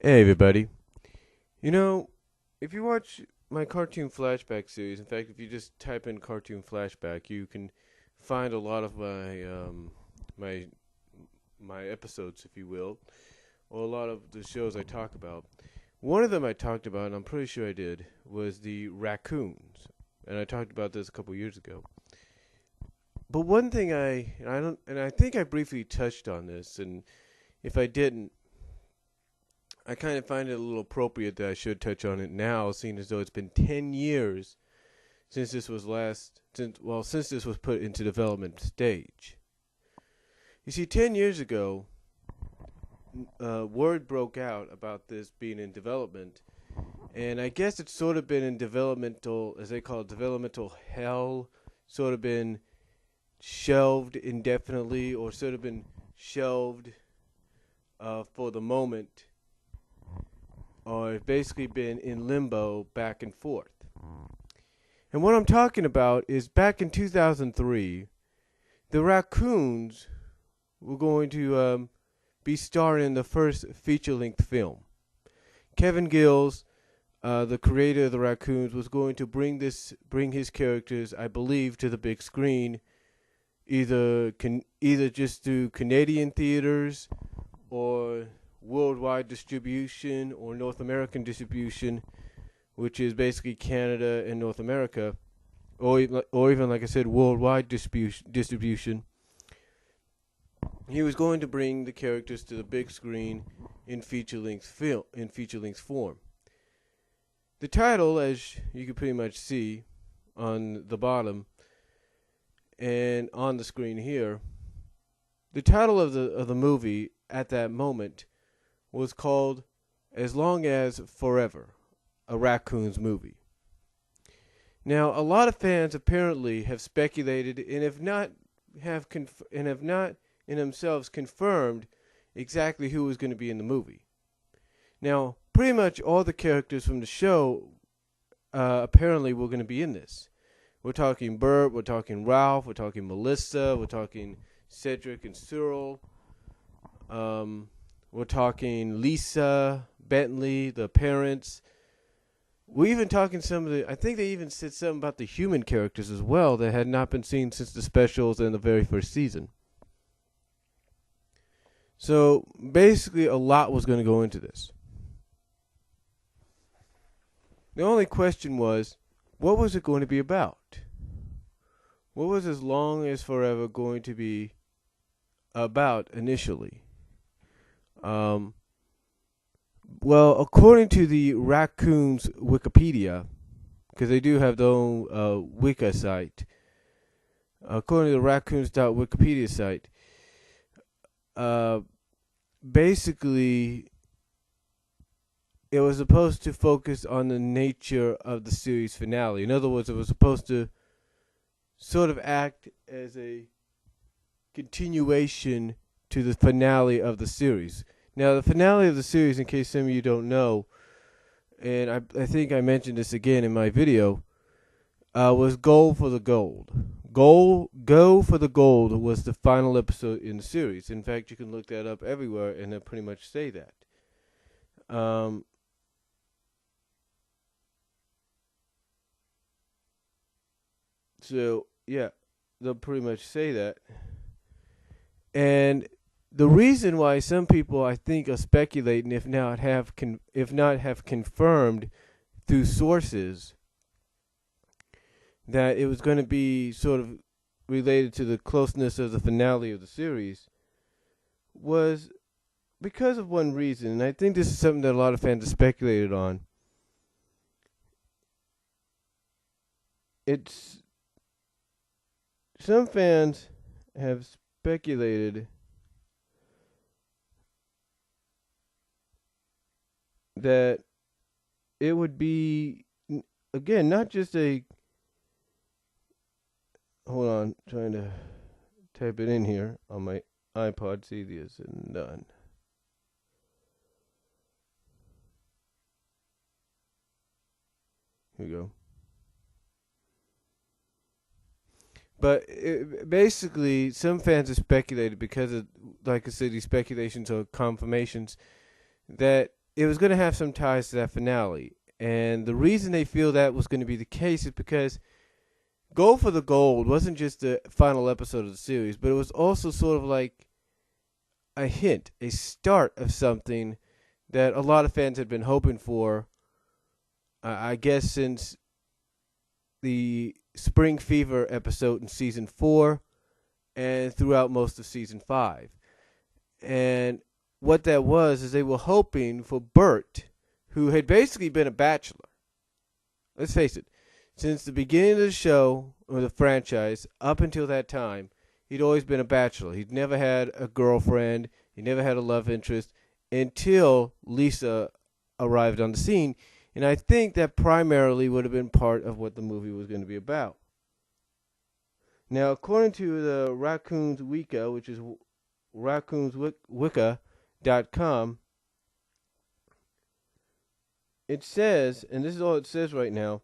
Hey everybody. You know, if you watch my cartoon flashback series, in fact, if you just type in cartoon flashback, you can find a lot of my my episodes, if you will, or a lot of the shows I talk about. One of them I talked about, and I'm pretty sure I did, was the Raccoons, and I talked about this a couple years ago. But one thing I don't, and I think I briefly touched on this, and if I didn't, I kind of find it a little appropriate that I should touch on it now, seeing as though it's been 10 years since this was since this was put into development stage. You see, 10 years ago, word broke out about this being in development, and I guess it's sort of been in developmental, as they call it, developmental hell, sort of been shelved indefinitely, or sort of been shelved for the moment, or basically been in limbo back and forth. And what I'm talking about is back in 2003, the Raccoons were going to be starring in the first feature-length film. Kevin Gills, the creator of the Raccoons, was going to bring his characters, I believe, to the big screen, either just through Canadian theaters or worldwide distribution or North American distribution, which is basically Canada and North America, or even like I said, worldwide distribution. He was going to bring the characters to the big screen in feature-length form. The title, as you can pretty much see on the bottom and on the screen here, the title of the movie at that moment was called As Long as Forever, a Raccoons movie. Now, a lot of fans apparently have speculated and have not in themselves confirmed exactly who was going to be in the movie. Now, pretty much all the characters from the show apparently were going to be in this. We're talking Bert, we're talking Ralph, we're talking Melissa, we're talking Cedric and Cyril. We're talking Lisa, Bentley, the parents. We're even talking some of the, I think they even said something about the human characters as well that had not been seen since the specials in the very first season. So basically a lot was going to go into this. The only question was, what was it going to be about? What was As Long as Forever going to be about initially? Well, according to the Raccoons Wikipedia, because they do have their own Wiki site, according to the Raccoons.wikipedia site, basically it was supposed to focus on the nature of the series finale. In other words, it was supposed to sort of act as a continuation to the finale of the series. Now, the finale of the series, in case some of you don't know, and I think I mentioned this again in my video, was Go for the Gold. Go for the Gold was the final episode in the series. In fact, you can look that up everywhere, and they'll pretty much say that. So, yeah, they'll pretty much say that. And the reason why some people, I think, are speculating, if not have confirmed through sources, that it was going to be sort of related to the closeness of the finale of the series, was because of one reason. And I think this is something that a lot of fans have speculated on. Some fans have speculated that it would be, again, not just a, hold on, trying to type it in here on my iPod. It's easier said than done. Here we go. But basically, some fans have speculated because of, like I said, these speculations or confirmations, that it was going to have some ties to that finale. And the reason they feel that was going to be the case is because Go for the Gold wasn't just the final episode of the series, but it was also sort of like a hint, a start of something that a lot of fans had been hoping for, I guess, since the Spring Fever episode in season 4 and throughout most of season 5. And what that was is they were hoping for Bert, who had basically been a bachelor. Let's face it, since the beginning of the show, or the franchise, up until that time, he'd always been a bachelor. He'd never had a girlfriend, he never had a love interest until Lisa arrived on the scene. And I think that primarily would have been part of what the movie was going to be about. Now, according to the Raccoons Wiki, which is raccoonswicca.com, it says, and this is all it says right now,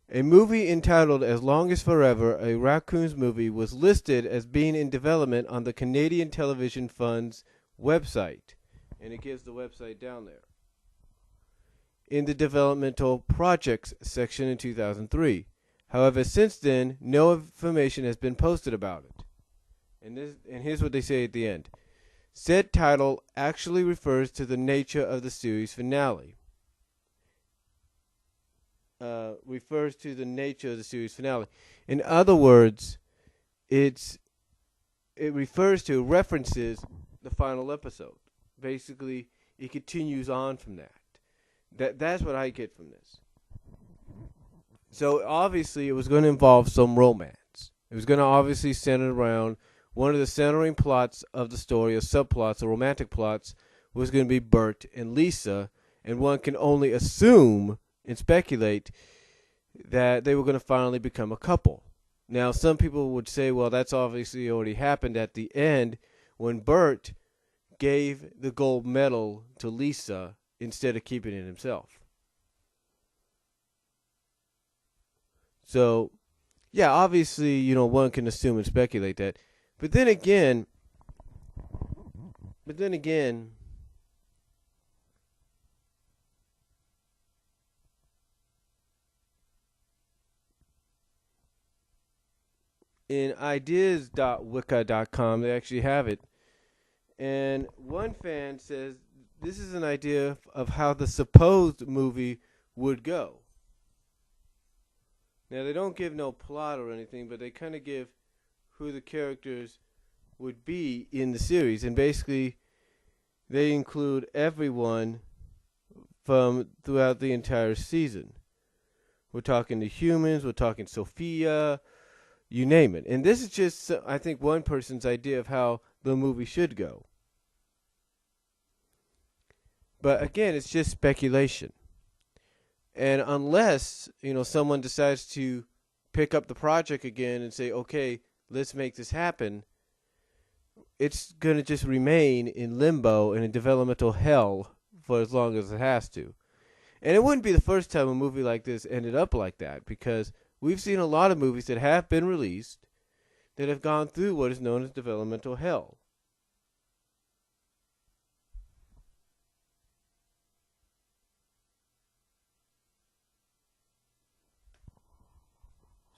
a movie entitled As Long as Forever, a Raccoons movie, was listed as being in development on the Canadian Television Fund's website. And it gives the website down there. In the developmental projects section in 2003. However, since then, no information has been posted about it. And here's what they say at the end. Said title actually refers to the nature of the series finale. In other words, it references the final episode. Basically, it continues on from that. That's what I get from this. So obviously, it was going to involve some romance. It was going to obviously center around one of the centering plots of the story, or subplots, or romantic plots, was going to be Bert and Lisa, and one can only assume and speculate that they were going to finally become a couple. Now, some people would say, well, that's obviously already happened at the end when Bert gave the gold medal to Lisa instead of keeping it himself. So, yeah, obviously, one can assume and speculate that. But then again, in ideas.wicca.com, they actually have it. And one fan says this is an idea of how the supposed movie would go. Now, they don't give no plot or anything, but they kind of give who the characters would be in the series. And basically, they include everyone from throughout the entire season. We're talking the humans, we're talking Sophia, you name it. And this is just, I think, one person's idea of how the movie should go. But again, it's just speculation. And unless, someone decides to pick up the project again and say, okay, let's make this happen, it's going to just remain in limbo and in developmental hell for as long as it has to. And it wouldn't be the first time a movie like this ended up like that, because we've seen a lot of movies that have been released that have gone through what is known as developmental hell.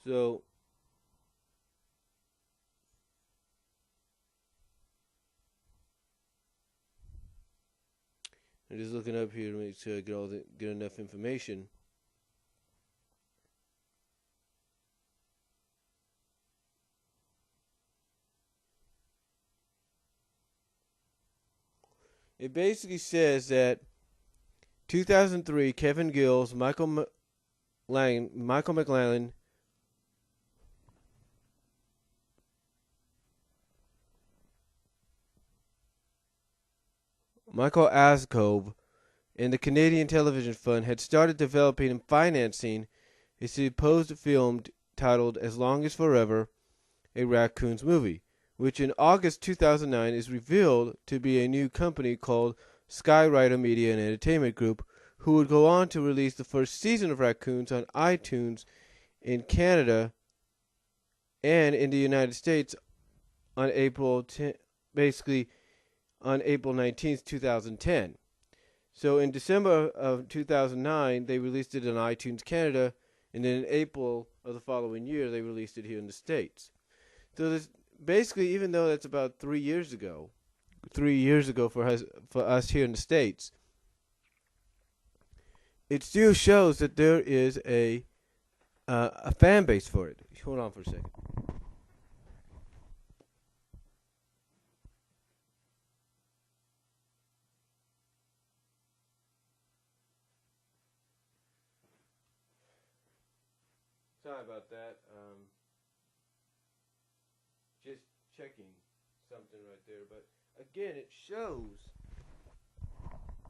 So, I'm just looking up here to make sure I get enough information. It basically says that 2003, Kevin Gills, Michael McLaren, Michael Ascobe, and the Canadian Television Fund had started developing and financing a supposed film titled As Long as Forever, a Raccoons movie, which in August 2009 is revealed to be a new company called Skywriter Media and Entertainment Group, who would go on to release the first season of Raccoons on iTunes in Canada and in the United States on April 19th, 2010. So in December of 2009, they released it on iTunes Canada, and then in April of the following year, they released it here in the States. So this, basically, even though that's about 3 years ago, 3 years ago for us here in the States, it still shows that there is a fan base for it. Hold on for a second. Sorry about that. Just checking something right there. But again, it shows.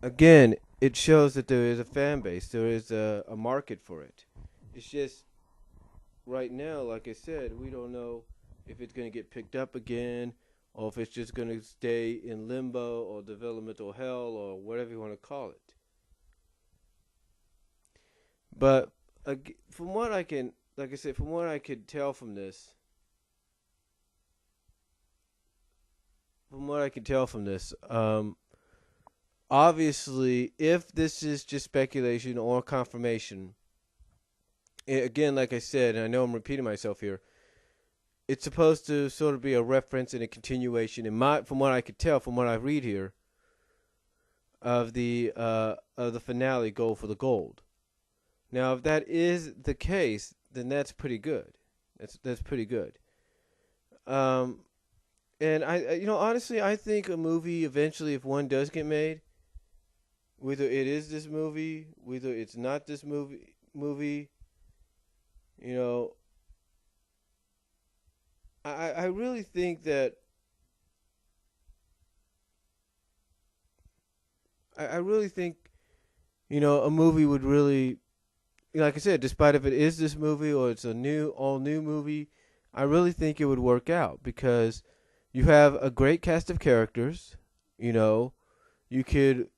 Again, it shows that there is a fan base. There is a market for it. It's just right now, like I said, we don't know if it's going to get picked up again, or if it's just going to stay in limbo or developmental hell or whatever you want to call it. But from what I can, like I said, from what I could tell from this, obviously, if this is just speculation or confirmation, again, like I said, and I know I'm repeating myself here, it's supposed to sort of be a reference and a continuation, from what I could tell, from what I read here, of the finale, Goal for the Gold. Now, if that is the case, then that's pretty good. That's pretty good. And honestly, I think a movie eventually, if one does get made, whether it is this movie, whether it's not this movie, you know, I really think that I really think, a movie would really, like I said, despite if it is this movie or it's all new movie, I really think it would work out because you have a great cast of characters. You could,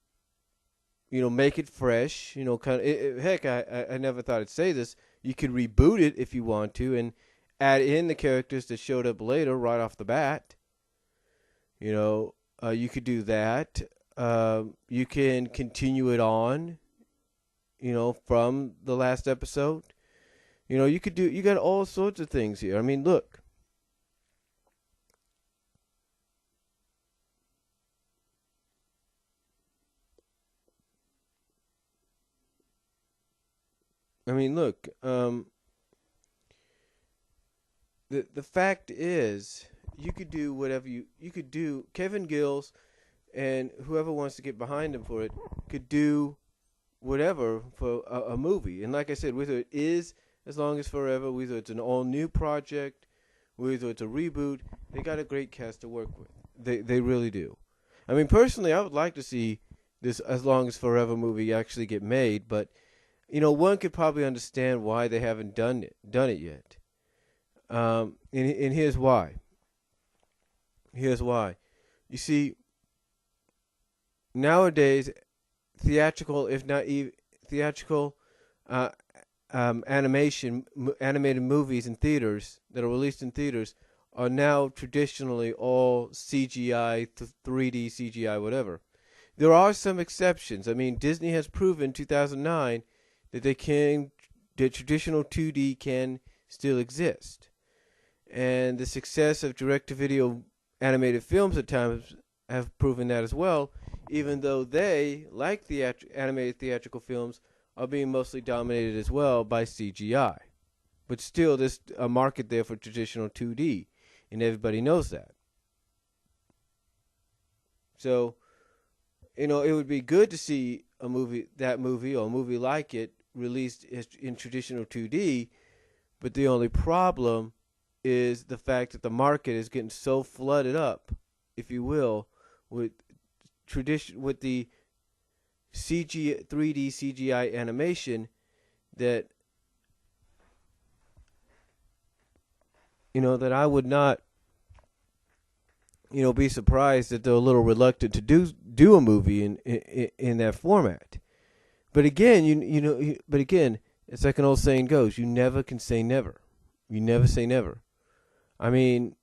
make it fresh. Heck, I never thought I'd say this. You could reboot it if you want to and add in the characters that showed up later right off the bat. You could do that. You can continue it on, from the last episode. You got all sorts of things here. I mean, look. The fact is, you could do whatever you could do. Kevin Gills and whoever wants to get behind him for it could do whatever for a movie. And like I said, whether it is As Long as Forever, whether it's an all new project, whether it's a reboot, they got a great cast to work with. They really do. I mean, personally, I would like to see this As Long as Forever movie actually get made, but one could probably understand why they haven't done it yet. And here's why. You see, nowadays, theatrical, if not even theatrical, animated movies in theaters that are released in theaters are now traditionally all CGI, 3D CGI, whatever. There are some exceptions. I mean, Disney has proven in 2009 that the traditional 2D can still exist. And the success of direct-to-video animated films at times have proven that as well, even though they, like the animated theatrical films, are being mostly dominated as well by CGI. But still, there's a market there for traditional 2D, and everybody knows that. So, it would be good to see a movie or a movie like it released in traditional 2D, but the only problem is the fact that the market is getting so flooded up, if you will, with the 3D CGI animation that that I would not be surprised that they're a little reluctant to do a movie in that format. But again, it's like an old saying goes: you never can say never. You never say never. I mean,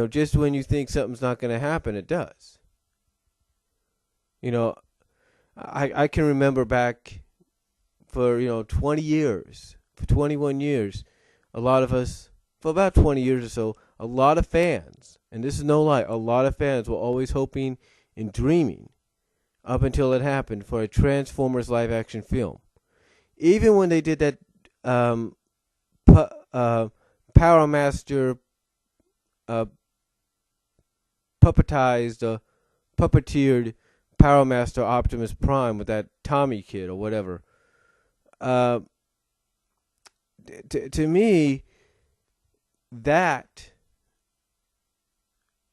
just when you think something's not going to happen, it does. You know, I can remember back for 20 years, for 21 years, a lot of us, for about 20 years or so, a lot of fans, and this is no lie, a lot of fans were always hoping and dreaming up until it happened for a Transformers live action film. Even when they did that Power Master uh, puppeteered Power Master Optimus Prime with that Tommy kid or whatever. Uh, to me, that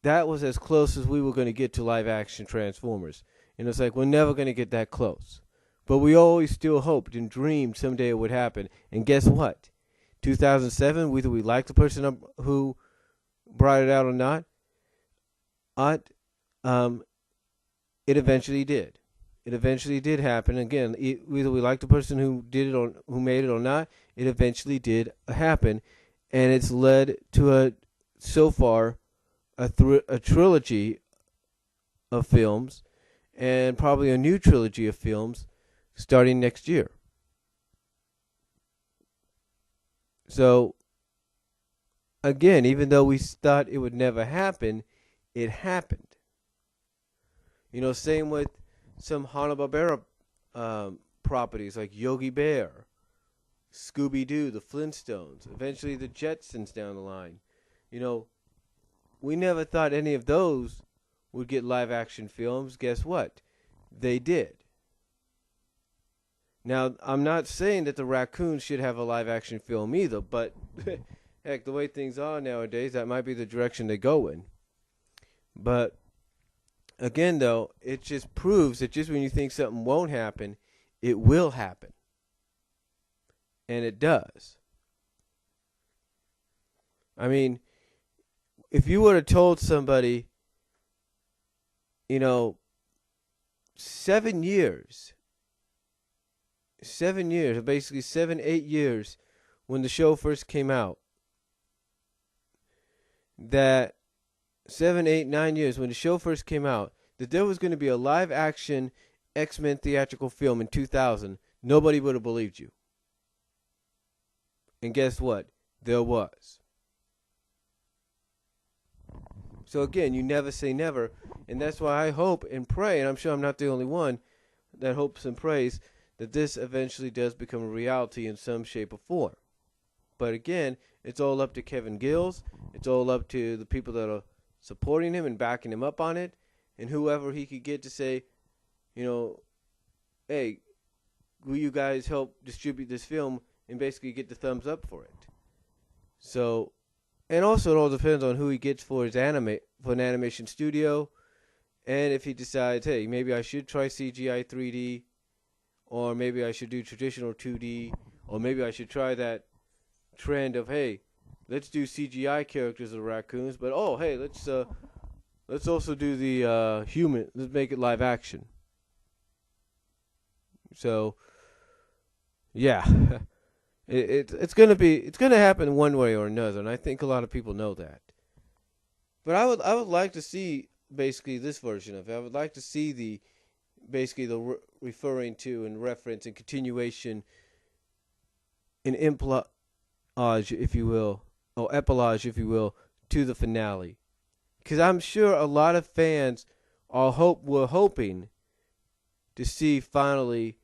was as close as we were going to get to live action Transformers. And it's like we're never going to get that close. But we always still hoped and dreamed someday it would happen. And guess what? 2007, whether we liked the person who brought it out or not, it eventually did. It eventually did happen. Again, whether we liked the person who did it or who made it or not, it eventually did happen, and it's led to so far a trilogy of films, and probably a new trilogy of films starting next year. So, again, even though we thought it would never happen, it happened. Same with some Hanna-Barbera properties like Yogi Bear, Scooby-Doo, the Flintstones, eventually the Jetsons down the line. We never thought any of those would get live-action films. Guess what? They did. Now, I'm not saying that the Raccoons should have a live-action film either, but heck, the way things are nowadays, that might be the direction they go in. But again, though, it just proves that just when you think something won't happen, it will happen. And it does. I mean, if you would have told somebody, 7 years, or basically 7, 8 years when the show first came out, that 7, 8, 9 years when the show first came out, that there was going to be a live action X-Men theatrical film in 2000, nobody would have believed you. And guess what? There was. So again, you never say never, and that's why I hope and pray, and I'm sure I'm not the only one that hopes and prays that this eventually does become a reality in some shape or form. But again, it's all up to Kevin Gills. It's all up to the people that are supporting him and backing him up on it, and whoever he could get to say, hey, will you guys help distribute this film and basically get the thumbs up for it? So, and also it all depends on who he gets for an animation studio, and if he decides, hey, maybe I should try CGI 3D, or maybe I should do traditional 2D, or maybe I should try that trend of, hey, let's do CGI characters of Raccoons, but hey, let's also do the human. Let's make it live action. So, yeah, it's gonna happen one way or another, and I think a lot of people know that. But I would like to see basically this version of it. I would like to see the referring to and reference and continuation and epilogue, if you will, to the finale. Because I'm sure a lot of fans were hoping to see finally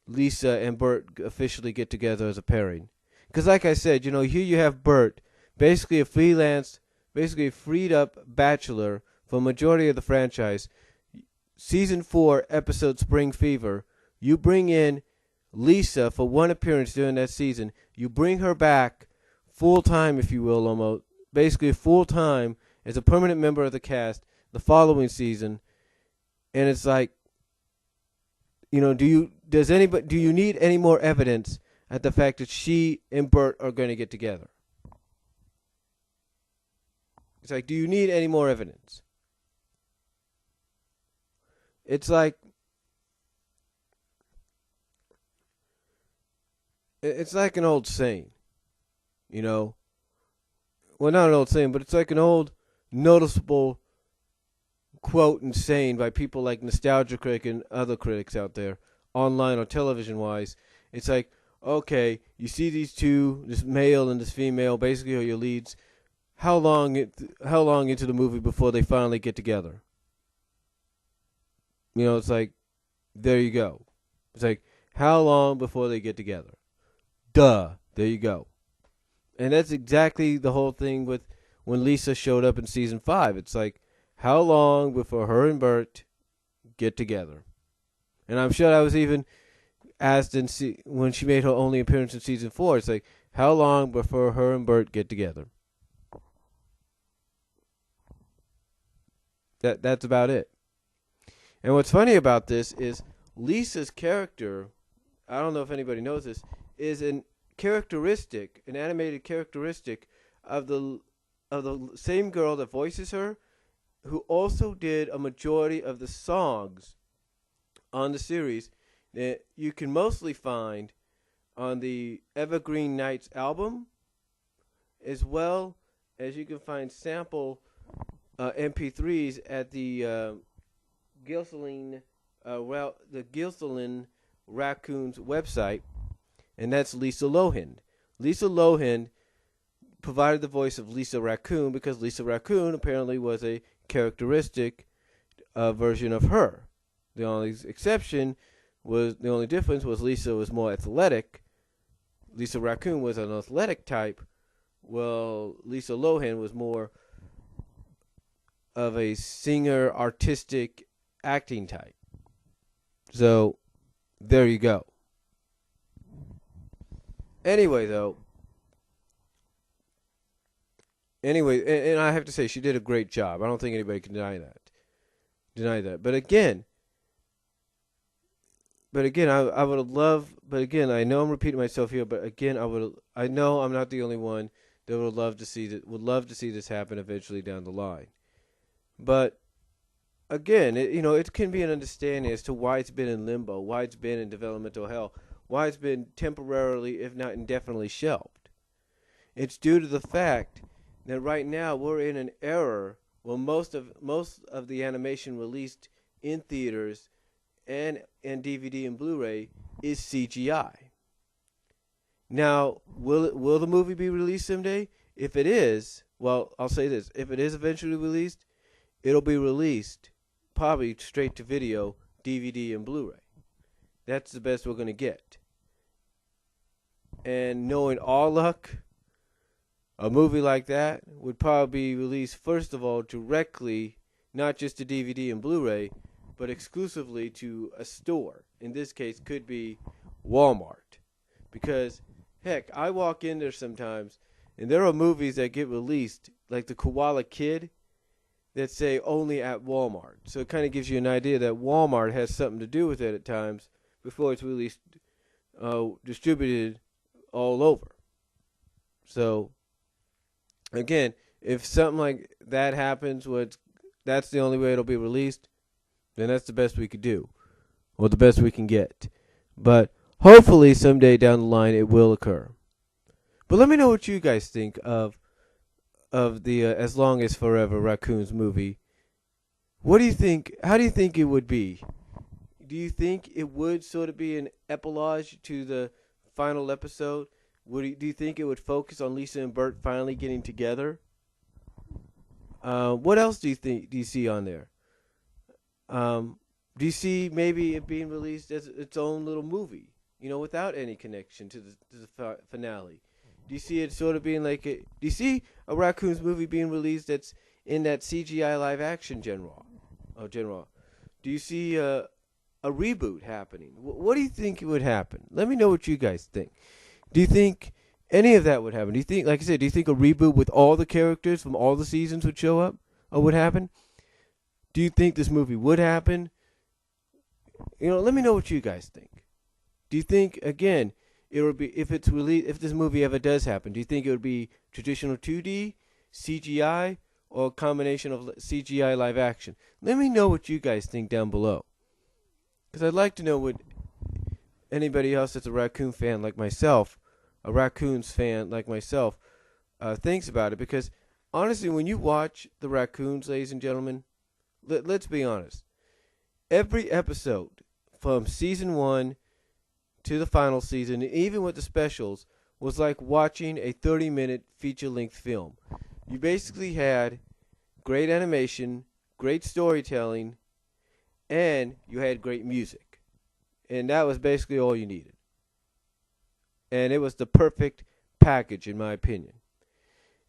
Lisa and Bert officially get together as a pairing. Because like I said, here you have Bert, basically a freelance, basically a freed up bachelor for a majority of the franchise. Season 4, episode Spring Fever, you bring in Lisa for one appearance during that season. You bring her back full-time, if you will, almost. Basically full-time as a permanent member of the cast the following season. And it's like, do you need any more evidence at the fact that she and Bert are going to get together? It's like, do you need any more evidence? It's like an old saying, Well, not an old saying, but it's like an old noticeable quote insane by people like Nostalgia Critic and other critics out there, online or television wise. It's like, okay, you see these two, this male and this female, basically are your leads. How long into the movie before they finally get together? You know, it's like, there you go. It's like, how long before they get together? Duh. There you go. And that's exactly the whole thing with when Lisa showed up in season 5. It's like, how long before her and Bert get together? And I'm sure I was even asked when she made her only appearance in season 4. It's like, how long before her and Bert get together? That's about it. And what's funny about this is Lisa's character, I don't know if anybody knows this, is an animated characteristic of the same girl that voices her, who also did a majority of the songs on the series that you can mostly find on the Evergreen Nights album, as well as you can find sample MP3s at the Gilselin Raccoons website, and that's Lisa Lohan. Lisa Lohan provided the voice of Lisa Raccoon because Lisa Raccoon apparently was a characteristic version of her. The only difference was Lisa was more athletic. Lisa Raccoon was an athletic type. Well, Lisa Lohan was more of a singer, artistic, acting type. So, there you go. Anyway, and I have to say, she did a great job. I don't think anybody can deny that. But again, I would have loved. But again, I know I'm repeating myself here. But again, I know I'm not the only one that would love to see this happen eventually down the line. But again, it can be an understanding as to why it's been in limbo, why it's been in developmental hell, why it's been temporarily, if not indefinitely, shelved. It's due to the fact that right now we're in an era where most of the animation released in theaters and DVD and Blu-ray is CGI. Now, will the movie be released someday? If it is, well, I'll say this: if it is eventually released, it'll be released probably straight to video, DVD, and Blu-ray. That's the best we're going to get. And knowing all luck, a movie like that would probably be released, first of all, directly, not just to DVD and Blu-ray, but exclusively to a store. In this case, could be Walmart. Because, heck, I walk in there sometimes, and there are movies that get released, like the Koala Kid, that say only at Walmart. So it kind of gives you an idea that Walmart has something to do with it at times before it's released, distributed all over. So, again, if something like that happens, that's the only way it'll be released, then that's the best we could do, or the best we can get. But hopefully someday down the line it will occur. But let me know what you guys think of the As Long as Forever Raccoons movie. What do you think? How do you think it would be? Do you think it would sort of be an epilogue to the final episode? Do you think it would focus on Lisa and Bert finally getting together? What else do you see on there? Do you see maybe it being released as its own little movie, without any connection to the finale? Do you see it sort of being like do you see a Raccoons movie being released that's in that CGI live action genre? Do you see a reboot happening? What do you think would happen? Let me know what you guys think. Do you think any of that would happen? Do you think, like I said, do you think a reboot with all the characters from all the seasons would show up or would happen? Do you think this movie would happen? Let me know what you guys think. Do you think, again, it would be, if this movie ever does happen, do you think it would be traditional 2D, CGI, or a combination of CGI live action? Let me know what you guys think down below, because I'd like to know what anybody else that's a Raccoons fan like myself thinks about it. Because honestly, when you watch the Raccoons, ladies and gentlemen, let's be honest. Every episode from season 1 to the final season, and even with the specials, was like watching a 30-minute feature-length film. You basically had great animation, great storytelling, and you had great music. And that was basically all you needed. And it was the perfect package, in my opinion.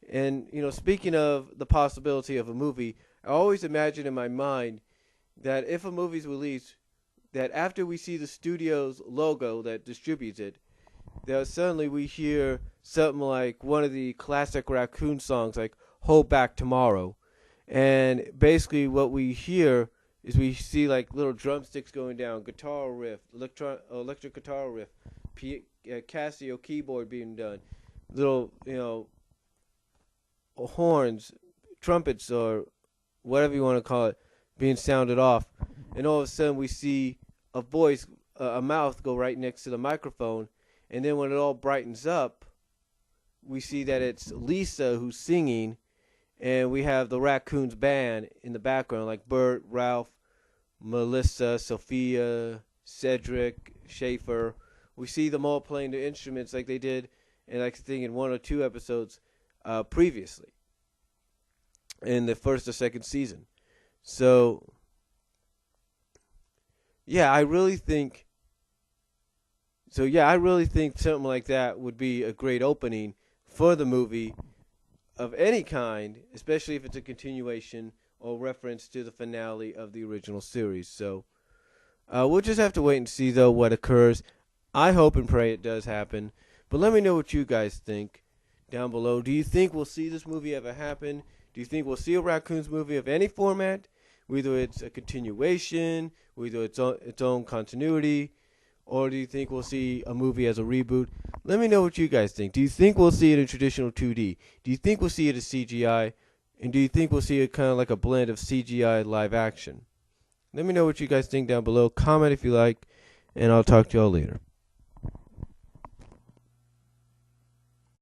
And, speaking of the possibility of a movie, I always imagine in my mind that if a movie's released, that after we see the studio's logo that distributes it, that suddenly we hear something like one of the classic Raccoon songs, like Hold Back Tomorrow. And basically what we hear is we see like little drumsticks going down, guitar riff, electric guitar riff, Casio keyboard being done, little, horns, trumpets, or whatever you want to call it, being sounded off. And all of a sudden we see a voice, a mouth go right next to the microphone. And then when it all brightens up, we see that it's Lisa who's singing, and we have the Raccoons band in the background, like Bert, Ralph, Melissa, Sophia, Cedric, Schaefer. We see them all playing the instruments like they did, and I think in 1 or 2 episodes previously, in the first or second season. So, yeah, I really think something like that would be a great opening for the movie of any kind, especially if it's a continuation or reference to the finale of the original series. So we'll just have to wait and see, though, what occurs. I hope and pray it does happen. But let me know what you guys think down below. Do you think we'll see this movie ever happen? Do you think we'll see a Raccoons movie of any format, whether it's a continuation, whether it's its own continuity, or do you think we'll see a movie as a reboot? Let me know what you guys think. Do you think we'll see it in traditional 2D? Do you think we'll see it as CGI? And do you think we'll see it kind of like a blend of CGI and live action? Let me know what you guys think down below. Comment if you like, and I'll talk to y'all later.